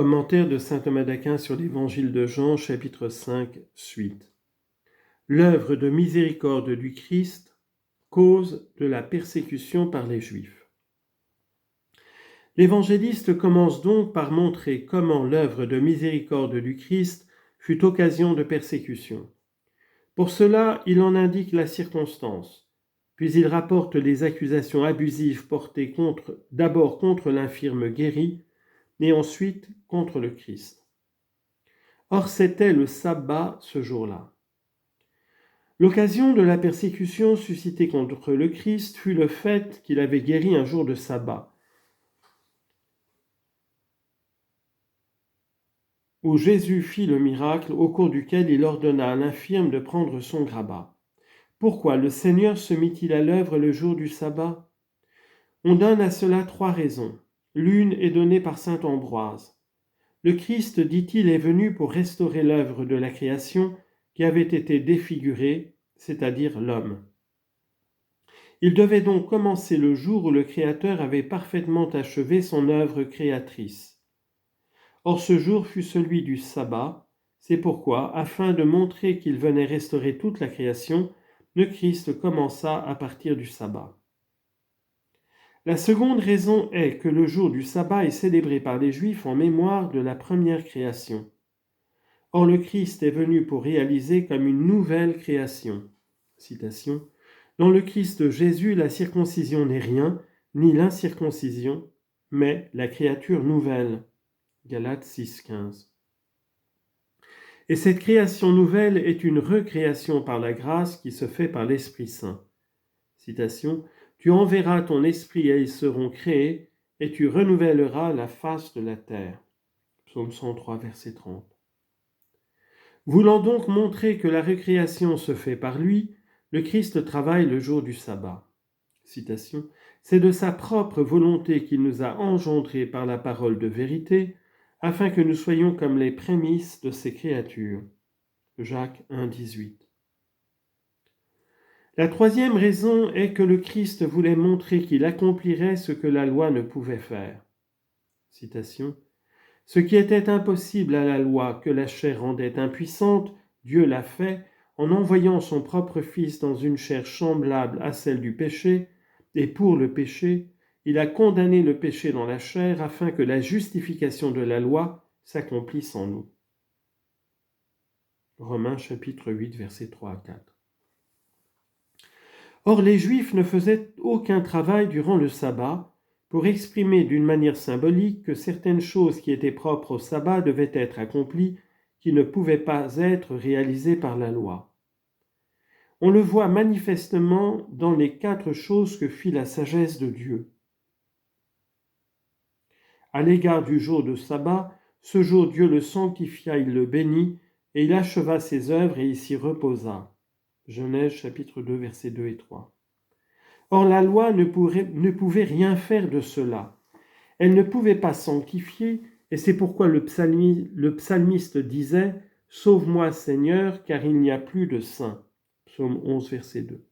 Commentaire de saint Thomas d'Aquin sur l'Évangile de Jean, chapitre 5, suite. L'œuvre de miséricorde du Christ, cause de la persécution par les Juifs. L'évangéliste commence donc par montrer comment l'œuvre de miséricorde du Christ fut occasion de persécution. Pour cela, il en indique la circonstance, puis il rapporte les accusations abusives portées d'abord contre l'infirme guéri, et ensuite contre le Christ. Or, c'était le sabbat ce jour-là. L'occasion de la persécution suscitée contre le Christ fut le fait qu'il avait guéri un jour de sabbat, où Jésus fit le miracle au cours duquel il ordonna à l'infirme de prendre son grabat. Pourquoi le Seigneur se mit-il à l'œuvre le jour du sabbat ? On donne à cela 3 raisons. L'une est donnée par saint Ambroise. Le Christ, dit-il, est venu pour restaurer l'œuvre de la création qui avait été défigurée, c'est-à-dire l'homme. Il devait donc commencer le jour où le Créateur avait parfaitement achevé son œuvre créatrice. Or ce jour fut celui du sabbat, c'est pourquoi, afin de montrer qu'il venait restaurer toute la création, le Christ commença à partir du sabbat. La seconde raison est que le jour du sabbat est célébré par les Juifs en mémoire de la première création. Or le Christ est venu pour réaliser comme une nouvelle création. Citation. Dans le Christ Jésus, la circoncision n'est rien, ni l'incirconcision, mais la créature nouvelle. Galates 6,15. Et cette création nouvelle est une recréation par la grâce qui se fait par l'Esprit Saint. Citation. Tu enverras ton esprit et ils seront créés, et tu renouvelleras la face de la terre. Psaume 103, verset 30. Voulant donc montrer que la recréation se fait par lui, le Christ travaille le jour du sabbat. Citation. C'est de sa propre volonté qu'il nous a engendrés par la parole de vérité, afin que nous soyons comme les prémices de ses créatures. Jacques 1, 18. La troisième raison est que le Christ voulait montrer qu'il accomplirait ce que la loi ne pouvait faire. Citation. Ce qui était impossible à la loi, que la chair rendait impuissante, Dieu l'a fait en envoyant son propre Fils dans une chair semblable à celle du péché, et pour le péché, il a condamné le péché dans la chair afin que la justification de la loi s'accomplisse en nous. Romains chapitre 8, versets 3 à 4. Or, les Juifs ne faisaient aucun travail durant le sabbat pour exprimer d'une manière symbolique que certaines choses qui étaient propres au sabbat devaient être accomplies, qui ne pouvaient pas être réalisées par la loi. On le voit manifestement dans les 4 choses que fit la sagesse de Dieu. À l'égard du jour de sabbat, ce jour Dieu le sanctifia, il le bénit, et il acheva ses œuvres et il s'y reposa. Genèse chapitre 2, versets 2 et 3. Or la loi ne pouvait rien faire de cela. Elle ne pouvait pas sanctifier, et c'est pourquoi le psalmiste disait « Sauve-moi Seigneur, car il n'y a plus de saint ». Psaume 11, verset 2.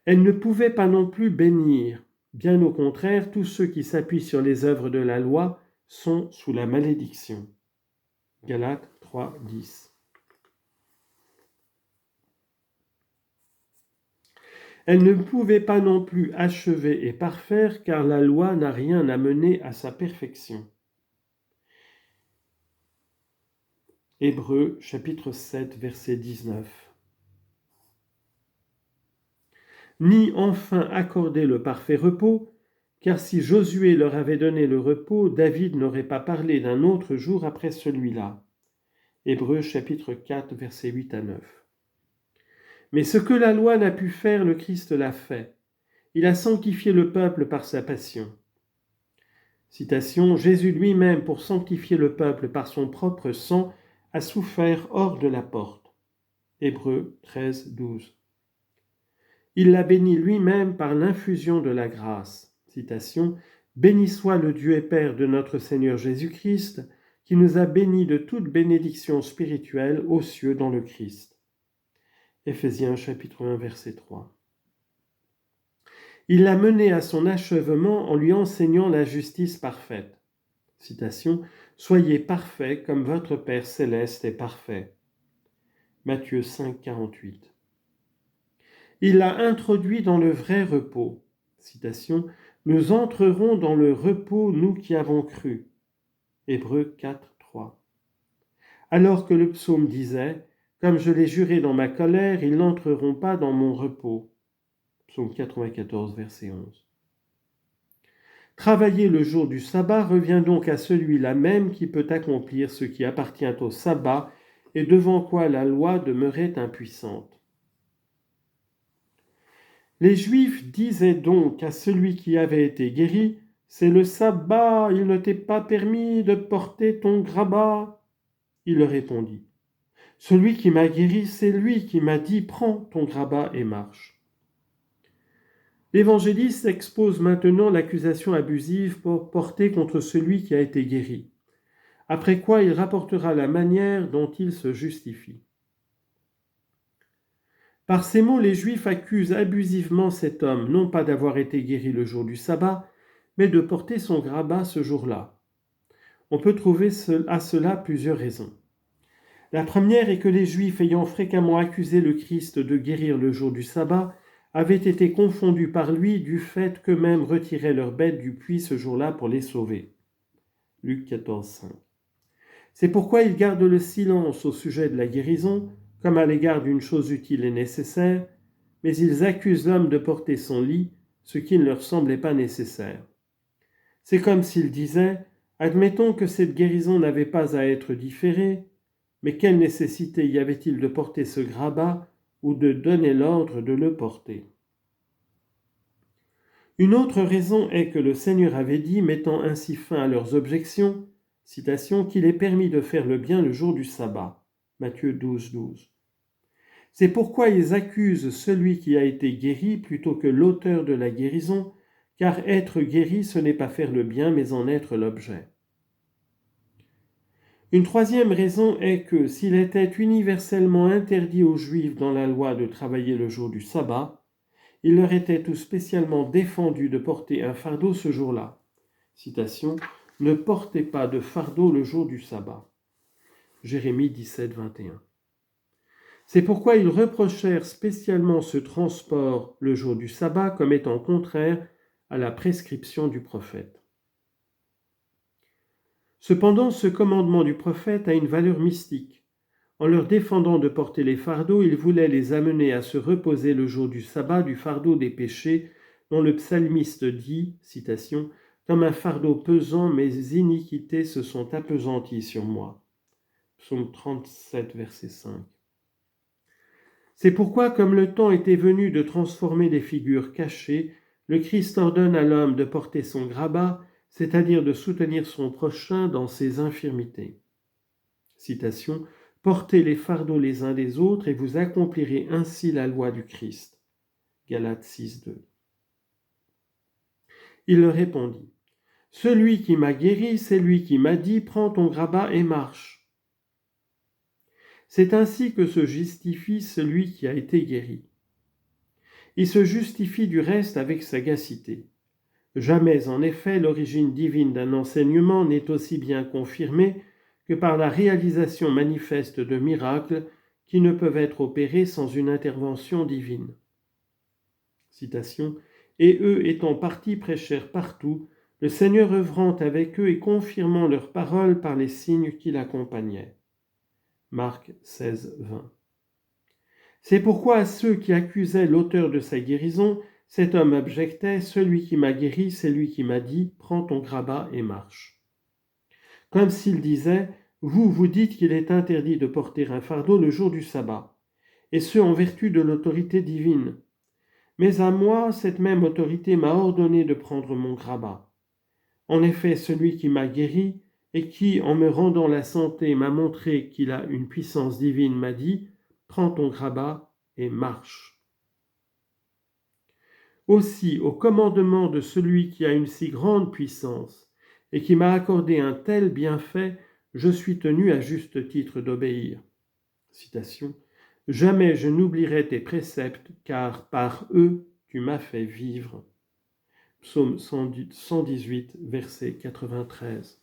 Elle ne pouvait pas non plus bénir. Bien au contraire, tous ceux qui s'appuient sur les œuvres de la loi sont sous la malédiction. Galates 3, 10. Elle ne pouvait pas non plus achever et parfaire, car la loi n'a rien amené à sa perfection. Hébreux, chapitre 7, verset 19. Ni enfin accorder le parfait repos, car si Josué leur avait donné le repos, David n'aurait pas parlé d'un autre jour après celui-là. Hébreux, chapitre 4, verset 8 à 9. Mais ce que la loi n'a pu faire, le Christ l'a fait. Il a sanctifié le peuple par sa passion. Citation, Jésus lui-même, pour sanctifier le peuple par son propre sang, a souffert hors de la porte. Hébreux 13, 12. Il l'a béni lui-même par l'infusion de la grâce. Citation, béni soit le Dieu et Père de notre Seigneur Jésus-Christ, qui nous a bénis de toute bénédiction spirituelle aux cieux dans le Christ. Éphésiens chapitre 1, verset 3. Il l'a mené à son achèvement en lui enseignant la justice parfaite. Citation, Soyez parfaits comme votre Père céleste est parfait. Matthieu 5, 48. Il l'a introduit dans le vrai repos. Citation, nous entrerons dans le repos, nous qui avons cru. Hébreux 4, 3. Alors que le psaume disait, comme je l'ai juré dans ma colère, ils n'entreront pas dans mon repos. Psaume 94, verset 11. Travailler le jour du sabbat revient donc à celui-là même qui peut accomplir ce qui appartient au sabbat et devant quoi la loi demeurait impuissante. Les Juifs disaient donc à celui qui avait été guéri, « C'est le sabbat, il ne t'est pas permis de porter ton grabat. » Il leur répondit, « Celui qui m'a guéri, c'est lui qui m'a dit, prends ton grabat et marche. » L'évangéliste expose maintenant l'accusation abusive portée contre celui qui a été guéri, après quoi il rapportera la manière dont il se justifie. Par ces mots, les Juifs accusent abusivement cet homme, non pas d'avoir été guéri le jour du sabbat, mais de porter son grabat ce jour-là. On peut trouver à cela plusieurs raisons. La première est que les Juifs, ayant fréquemment accusé le Christ de guérir le jour du sabbat, avaient été confondus par lui du fait qu'eux-mêmes retiraient leurs bêtes du puits ce jour-là pour les sauver. Luc 14, 5. C'est pourquoi ils gardent le silence au sujet de la guérison, comme à l'égard d'une chose utile et nécessaire, mais ils accusent l'homme de porter son lit, ce qui ne leur semblait pas nécessaire. C'est comme s'ils disaient « Admettons que cette guérison n'avait pas à être différée, mais quelle nécessité y avait-il de porter ce grabat ou de donner l'ordre de le porter ?» Une autre raison est que le Seigneur avait dit, mettant ainsi fin à leurs objections, citation, qu'il est permis de faire le bien le jour du sabbat. Matthieu 12, 12. C'est pourquoi ils accusent celui qui a été guéri plutôt que l'auteur de la guérison, car être guéri, ce n'est pas faire le bien, mais en être l'objet. Une troisième raison est que s'il était universellement interdit aux Juifs dans la loi de travailler le jour du sabbat, il leur était tout spécialement défendu de porter un fardeau ce jour-là. Citation, « Ne portez pas de fardeau le jour du sabbat. » Jérémie 17, 21. C'est pourquoi ils reprochèrent spécialement ce transport le jour du sabbat comme étant contraire à la prescription du prophète. Cependant, ce commandement du prophète a une valeur mystique. En leur défendant de porter les fardeaux, il voulait les amener à se reposer le jour du sabbat du fardeau des péchés, dont le psalmiste dit, citation, « Comme un fardeau pesant, mes iniquités se sont appesanties sur moi. » Psaume 37, verset 5. C'est pourquoi, comme le temps était venu de transformer les figures cachées, le Christ ordonne à l'homme de porter son grabat, c'est-à-dire de soutenir son prochain dans ses infirmités. Citation, « Portez les fardeaux les uns des autres et vous accomplirez ainsi la loi du Christ. » Galates 6, 2. Il leur répondit, « Celui qui m'a guéri, c'est lui qui m'a dit, prends ton grabat et marche. » C'est ainsi que se justifie celui qui a été guéri. Il se justifie du reste avec sagacité. Jamais, en effet, l'origine divine d'un enseignement n'est aussi bien confirmée que par la réalisation manifeste de miracles qui ne peuvent être opérés sans une intervention divine. Citation, « Et eux étant partis prêchèrent partout, le Seigneur œuvrant avec eux et confirmant leurs paroles par les signes qui l'accompagnaient. » Marc 16, 20. C'est pourquoi à ceux qui accusaient l'auteur de sa guérison, cet homme objectait, « Celui qui m'a guéri, c'est lui qui m'a dit, prends ton grabat et marche. » Comme s'il disait, « Vous dites qu'il est interdit de porter un fardeau le jour du sabbat, et ce en vertu de l'autorité divine. Mais à moi, cette même autorité m'a ordonné de prendre mon grabat. En effet, celui qui m'a guéri, et qui, en me rendant la santé, m'a montré qu'il a une puissance divine, m'a dit, « Prends ton grabat et marche. » Aussi, au commandement de celui qui a une si grande puissance et qui m'a accordé un tel bienfait, je suis tenu à juste titre d'obéir. Citation, « Jamais je n'oublierai tes préceptes, car par eux tu m'as fait vivre. » Psaume 118, verset 93.